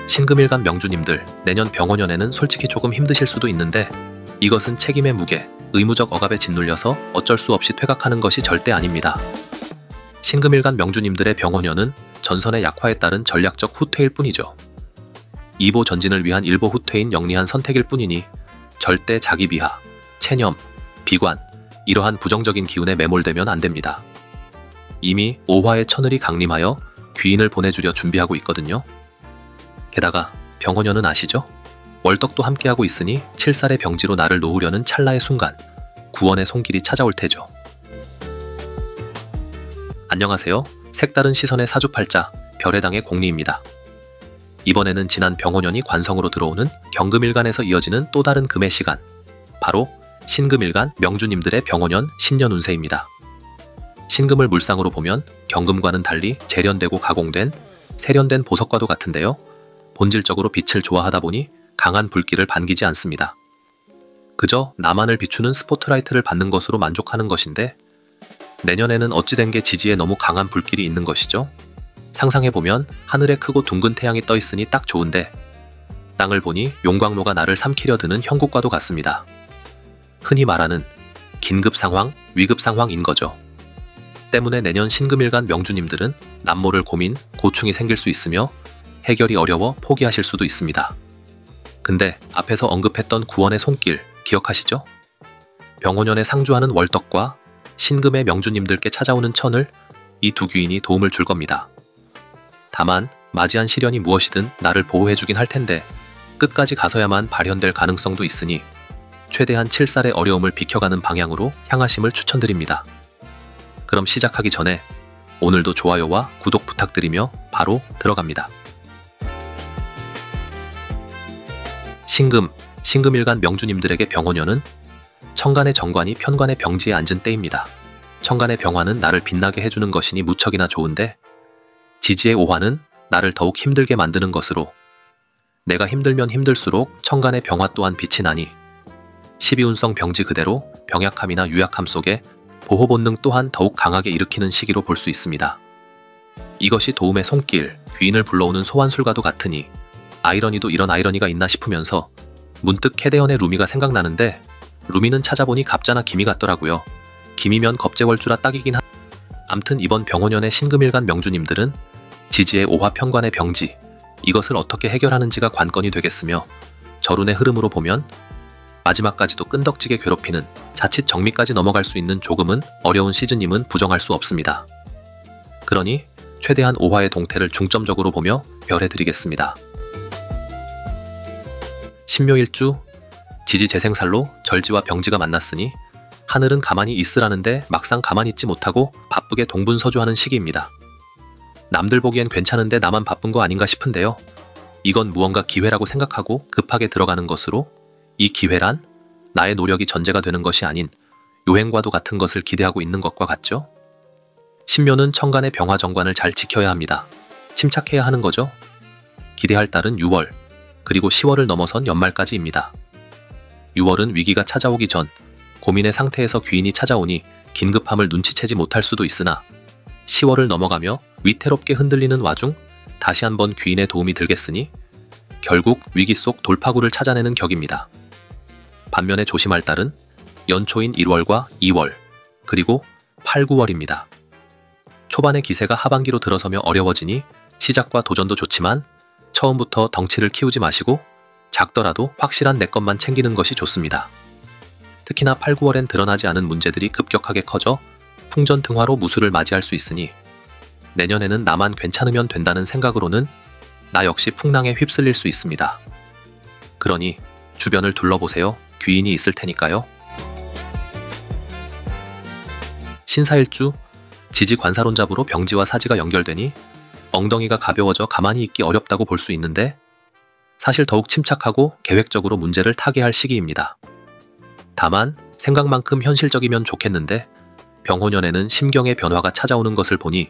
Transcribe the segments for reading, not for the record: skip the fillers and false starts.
신금일간 명주님들, 내년 병원연애는 솔직히 조금 힘드실 수도 있는데 이것은 책임의 무게, 의무적 억압에 짓눌려서 어쩔 수 없이 퇴각하는 것이 절대 아닙니다. 신금일간 명주님들의 병원연은 전선의 약화에 따른 전략적 후퇴일 뿐이죠. 2보 전진을 위한 1보 후퇴인 영리한 선택일 뿐이니 절대 자기 비하, 체념, 비관, 이러한 부정적인 기운에 매몰되면 안 됩니다. 이미 5화의 천을이 강림하여 귀인을 보내주려 준비하고 있거든요. 게다가 병원연은 아시죠? 월덕도 함께하고 있으니 7살의 병지로 나를 놓으려는 찰나의 순간 구원의 손길이 찾아올 테죠. 안녕하세요. 색다른 시선의 사주팔자 별해당의 공리입니다. 이번에는 지난 병원연이 관성으로 들어오는 경금일간에서 이어지는 또 다른 금의 시간, 바로 신금일간 명주님들의 병원연 신년 운세입니다. 신금을 물상으로 보면 경금과는 달리 재련되고 가공된 세련된 보석과도 같은데요. 본질적으로 빛을 좋아하다 보니 강한 불길을 반기지 않습니다. 그저 나만을 비추는 스포트라이트를 받는 것으로 만족하는 것인데 내년에는 어찌된 게 지지에 너무 강한 불길이 있는 것이죠. 상상해보면 하늘에 크고 둥근 태양이 떠 있으니 딱 좋은데 땅을 보니 용광로가 나를 삼키려 드는 형국과도 같습니다. 흔히 말하는 긴급 상황, 위급 상황인 거죠. 때문에 내년 신금일간 명주님들은 남모를 고민, 고충이 생길 수 있으며 해결이 어려워 포기하실 수도 있습니다. 근데 앞에서 언급했던 구원의 손길 기억하시죠? 병원연에 상주하는 월덕과 신금의 명주님들께 찾아오는 천을 이 두 귀인이 도움을 줄 겁니다. 다만 맞이한 시련이 무엇이든 나를 보호해주긴 할 텐데 끝까지 가서야만 발현될 가능성도 있으니 최대한 7살의 어려움을 비켜가는 방향으로 향하심을 추천드립니다. 그럼 시작하기 전에 오늘도 좋아요와 구독 부탁드리며 바로 들어갑니다. 신금일간 명주님들에게 병원연은 천간의 정관이 편관의 병지에 앉은 때입니다. 천간의 병화는 나를 빛나게 해주는 것이니 무척이나 좋은데 지지의 오화는 나를 더욱 힘들게 만드는 것으로 내가 힘들면 힘들수록 천간의 병화 또한 빛이 나니 12운성 병지 그대로 병약함이나 유약함 속에 보호 본능 또한 더욱 강하게 일으키는 시기로 볼 수 있습니다. 이것이 도움의 손길, 귀인을 불러오는 소환술과도 같으니 아이러니도 이런 아이러니가 있나 싶으면서 문득 캐대언의 루미가 생각나는데 루미는 찾아보니 갑자나 기미 같더라고요. 기미면 겁재월주라 딱이긴 암튼 이번 병원연의 신금일간 명주님들은 지지의 오화 편관의 병지, 이것을 어떻게 해결하는지가 관건이 되겠으며 절운의 흐름으로 보면 마지막까지도 끈덕지게 괴롭히는 자칫 정미까지 넘어갈 수 있는 조금은 어려운 시즌임은 부정할 수 없습니다. 그러니 최대한 오화의 동태를 중점적으로 보며 별해드리겠습니다. 신묘일주, 지지 재생살로 절지와 병지가 만났으니 하늘은 가만히 있으라는데 막상 가만히 있지 못하고 바쁘게 동분서주하는 시기입니다. 남들 보기엔 괜찮은데 나만 바쁜 거 아닌가 싶은데요. 이건 무언가 기회라고 생각하고 급하게 들어가는 것으로 이 기회란 나의 노력이 전제가 되는 것이 아닌 요행과도 같은 것을 기대하고 있는 것과 같죠? 신묘는 천간의 병화정관을 잘 지켜야 합니다. 침착해야 하는 거죠. 기대할 달은 6월, 그리고 10월을 넘어선 연말까지입니다. 6월은 위기가 찾아오기 전 고민의 상태에서 귀인이 찾아오니 긴급함을 눈치채지 못할 수도 있으나 10월을 넘어가며 위태롭게 흔들리는 와중 다시 한번 귀인의 도움이 들겠으니 결국 위기 속 돌파구를 찾아내는 격입니다. 반면에 조심할 달은 연초인 1월과 2월, 그리고 8, 9월입니다. 초반의 기세가 하반기로 들어서며 어려워지니 시작과 도전도 좋지만 처음부터 덩치를 키우지 마시고 작더라도 확실한 내 것만 챙기는 것이 좋습니다. 특히나 8, 9월엔 드러나지 않은 문제들이 급격하게 커져 풍전등화로 무술을 맞이할 수 있으니 내년에는 나만 괜찮으면 된다는 생각으로는 나 역시 풍랑에 휩쓸릴 수 있습니다. 그러니 주변을 둘러보세요. 귀인이 있을 테니까요. 신사일주, 지지 관사론잡으로 병지와 사지가 연결되니 엉덩이가 가벼워져 가만히 있기 어렵다고 볼 수 있는데 사실 더욱 침착하고 계획적으로 문제를 타개할 시기입니다. 다만 생각만큼 현실적이면 좋겠는데 병혼연에는 심경의 변화가 찾아오는 것을 보니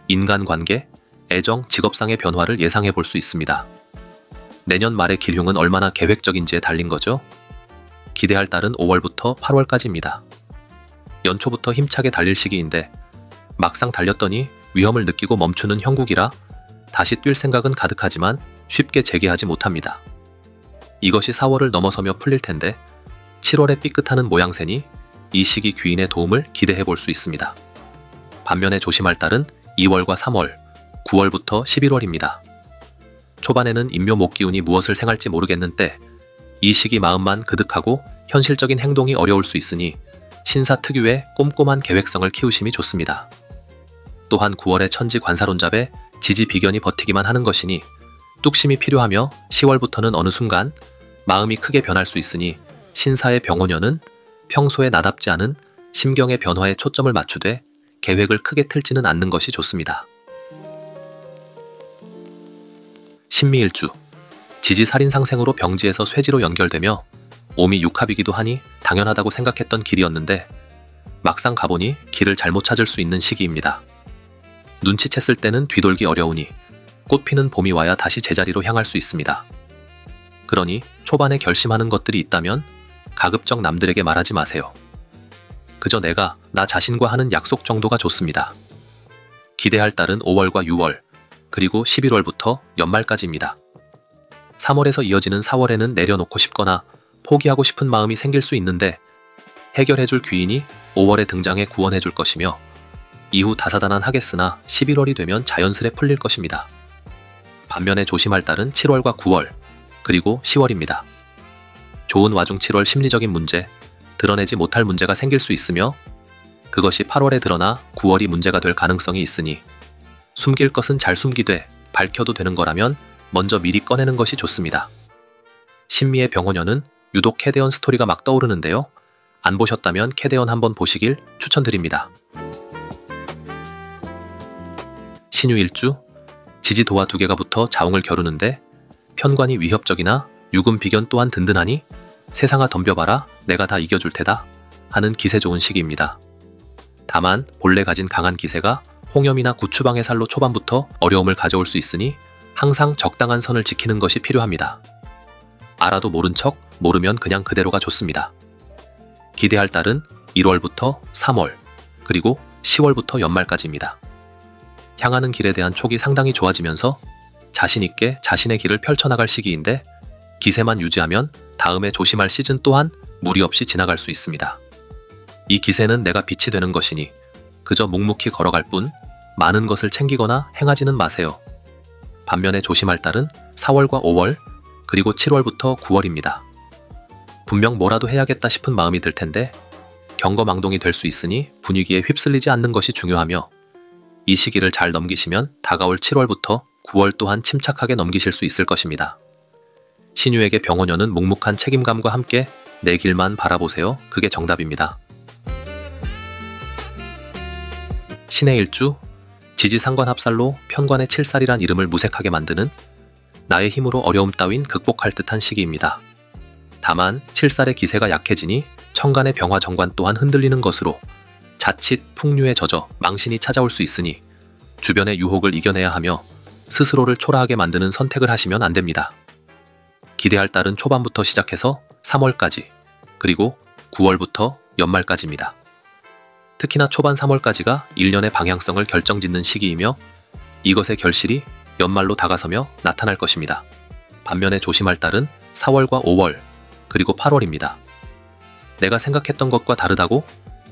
인간관계, 애정, 직업상의 변화를 예상해 볼 수 있습니다. 내년 말의 길흉은 얼마나 계획적인지에 달린 거죠. 기대할 달은 5월부터 8월까지입니다. 연초부터 힘차게 달릴 시기인데 막상 달렸더니 위험을 느끼고 멈추는 형국이라 다시 뛸 생각은 가득하지만 쉽게 재개하지 못합니다. 이것이 4월을 넘어서며 풀릴 텐데 7월에 삐끗하는 모양새니 이 시기 귀인의 도움을 기대해 볼 수 있습니다. 반면에 조심할 달은 2월과 3월, 9월부터 11월입니다. 초반에는 인묘목 기운이 무엇을 생할지 모르겠는 때 이 시기 마음만 그득하고 현실적인 행동이 어려울 수 있으니 신사 특유의 꼼꼼한 계획성을 키우심이 좋습니다. 또한 9월의 천지 관사론잡에 지지비견이 버티기만 하는 것이니 뚝심이 필요하며 10월부터는 어느 순간 마음이 크게 변할 수 있으니 신사의 병원년은 평소에 나답지 않은 심경의 변화에 초점을 맞추되 계획을 크게 틀지는 않는 것이 좋습니다. 신미일주, 지지살인상생으로 병지에서 쇠지로 연결되며 오미 육합이기도 하니 당연하다고 생각했던 길이었는데 막상 가보니 길을 잘못 찾을 수 있는 시기입니다. 눈치챘을 때는 뒤돌기 어려우니 꽃피는 봄이 와야 다시 제자리로 향할 수 있습니다. 그러니 초반에 결심하는 것들이 있다면 가급적 남들에게 말하지 마세요. 그저 내가 나 자신과 하는 약속 정도가 좋습니다. 기대할 달은 5월과 6월, 그리고 11월부터 연말까지입니다. 3월에서 이어지는 4월에는 내려놓고 싶거나 포기하고 싶은 마음이 생길 수 있는데 해결해줄 귀인이 5월에 등장해 구원해줄 것이며 이후 다사다난 하겠으나 11월이 되면 자연스레 풀릴 것입니다. 반면에 조심할 달은 7월과 9월, 그리고 10월입니다. 좋은 와중 7월 심리적인 문제, 드러내지 못할 문제가 생길 수 있으며 그것이 8월에 드러나 9월이 문제가 될 가능성이 있으니 숨길 것은 잘 숨기되 밝혀도 되는 거라면 먼저 미리 꺼내는 것이 좋습니다. 신미의 병원년은 유독 캐대언 스토리가 막 떠오르는데요. 안 보셨다면 캐대언 한번 보시길 추천드립니다. 신유일주, 지지도와 두 개가 붙어 자웅을 겨루는데 편관이 위협적이나 유금 비견 또한 든든하니 세상아 덤벼봐라 내가 다 이겨줄 테다 하는 기세 좋은 시기입니다. 다만 본래 가진 강한 기세가 홍염이나 구추방의 살로 초반부터 어려움을 가져올 수 있으니 항상 적당한 선을 지키는 것이 필요합니다. 알아도 모른 척, 모르면 그냥 그대로가 좋습니다. 기대할 달은 1월부터 3월, 그리고 10월부터 연말까지입니다. 향하는 길에 대한 촉이 상당히 좋아지면서 자신있게 자신의 길을 펼쳐나갈 시기인데 기세만 유지하면 다음에 조심할 시즌 또한 무리 없이 지나갈 수 있습니다. 이 기세는 내가 빛이 되는 것이니 그저 묵묵히 걸어갈 뿐 많은 것을 챙기거나 행하지는 마세요. 반면에 조심할 달은 4월과 5월, 그리고 7월부터 9월입니다. 분명 뭐라도 해야겠다 싶은 마음이 들 텐데 경거망동이 될 수 있으니 분위기에 휩쓸리지 않는 것이 중요하며 이 시기를 잘 넘기시면 다가올 7월부터 9월 또한 침착하게 넘기실 수 있을 것입니다. 신유에게 병원년은 묵묵한 책임감과 함께 내 길만 바라보세요. 그게 정답입니다. 신의 일주, 지지상관합살로 편관의 7살이란 이름을 무색하게 만드는 나의 힘으로 어려움 따윈 극복할 듯한 시기입니다. 다만 7살의 기세가 약해지니 천간의 병화정관 또한 흔들리는 것으로 자칫 풍류에 젖어 망신이 찾아올 수 있으니 주변의 유혹을 이겨내야 하며 스스로를 초라하게 만드는 선택을 하시면 안 됩니다. 기대할 달은 초반부터 시작해서 3월까지, 그리고 9월부터 연말까지입니다. 특히나 초반 3월까지가 1년의 방향성을 결정짓는 시기이며 이것의 결실이 연말로 다가서며 나타날 것입니다. 반면에 조심할 달은 4월과 5월, 그리고 8월입니다. 내가 생각했던 것과 다르다고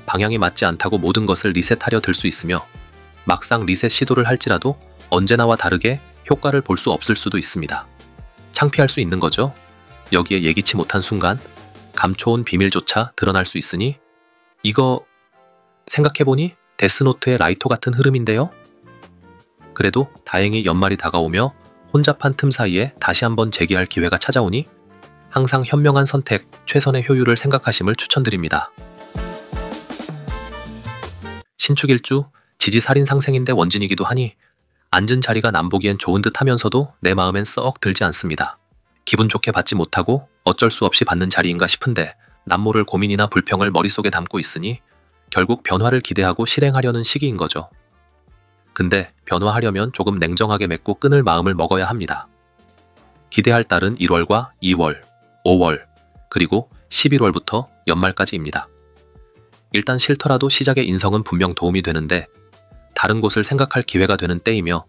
방향이 맞지 않다고 모든 것을 리셋하려 들 수 있으며 막상 리셋 시도를 할지라도 언제나와 다르게 효과를 볼 수 없을 수도 있습니다. 창피할 수 있는 거죠. 여기에 예기치 못한 순간 감춰온 비밀조차 드러날 수 있으니 이거 생각해보니 데스노트의 라이토 같은 흐름인데요. 그래도 다행히 연말이 다가오며 혼잡한 틈 사이에 다시 한번 재기할 기회가 찾아오니 항상 현명한 선택, 최선의 효율을 생각하심을 추천드립니다. 신축일주, 지지살인상생인데 원진이기도 하니 앉은 자리가 남보기엔 좋은 듯 하면서도 내 마음엔 썩 들지 않습니다. 기분 좋게 받지 못하고 어쩔 수 없이 받는 자리인가 싶은데 남모를 고민이나 불평을 머릿속에 담고 있으니 결국 변화를 기대하고 실행하려는 시기인 거죠. 근데 변화하려면 조금 냉정하게 맺고 끊을 마음을 먹어야 합니다. 기대할 달은 1월과 2월, 5월, 그리고 11월부터 연말까지입니다. 일단 싫더라도 시작의 인성은 분명 도움이 되는데 다른 곳을 생각할 기회가 되는 때이며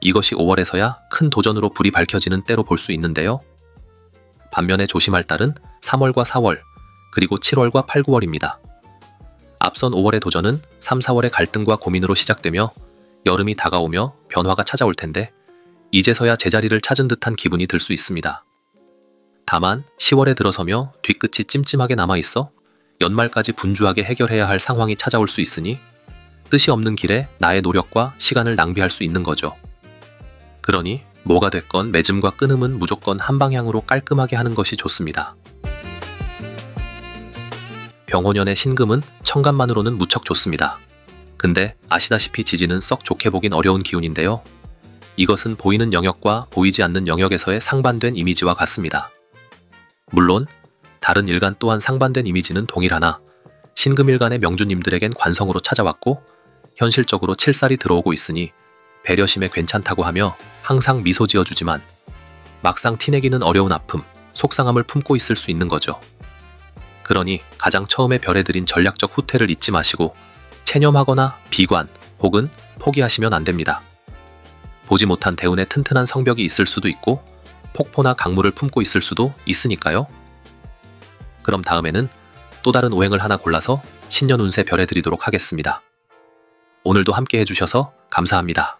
이것이 5월에서야 큰 도전으로 불이 밝혀지는 때로 볼 수 있는데요. 반면에 조심할 달은 3월과 4월, 그리고 7월과 8, 9월입니다. 앞선 5월의 도전은 3, 4월의 갈등과 고민으로 시작되며 여름이 다가오며 변화가 찾아올 텐데 이제서야 제자리를 찾은 듯한 기분이 들 수 있습니다. 다만 10월에 들어서며 뒤끝이 찜찜하게 남아있어 연말까지 분주하게 해결해야 할 상황이 찾아올 수 있으니 뜻이 없는 길에 나의 노력과 시간을 낭비할 수 있는 거죠. 그러니 뭐가 됐건 맺음과 끊음은 무조건 한 방향으로 깔끔하게 하는 것이 좋습니다. 병호년의 신금은 천간만으로는 무척 좋습니다. 근데 아시다시피 지지는 썩 좋게 보긴 어려운 기운인데요. 이것은 보이는 영역과 보이지 않는 영역에서의 상반된 이미지와 같습니다. 물론 다른 일간 또한 상반된 이미지는 동일하나 신금일간의 명주님들에겐 관성으로 찾아왔고 현실적으로 칠살이 들어오고 있으니 배려심에 괜찮다고 하며 항상 미소 지어주지만 막상 티내기는 어려운 아픔, 속상함을 품고 있을 수 있는 거죠. 그러니 가장 처음에 별에 드린 전략적 후퇴를 잊지 마시고 체념하거나 비관 혹은 포기하시면 안 됩니다. 보지 못한 대운에 튼튼한 성벽이 있을 수도 있고 폭포나 강물을 품고 있을 수도 있으니까요. 그럼 다음에는 또 다른 오행을 하나 골라서 신년 운세 별해드리도록 하겠습니다. 오늘도 함께 해주셔서 감사합니다.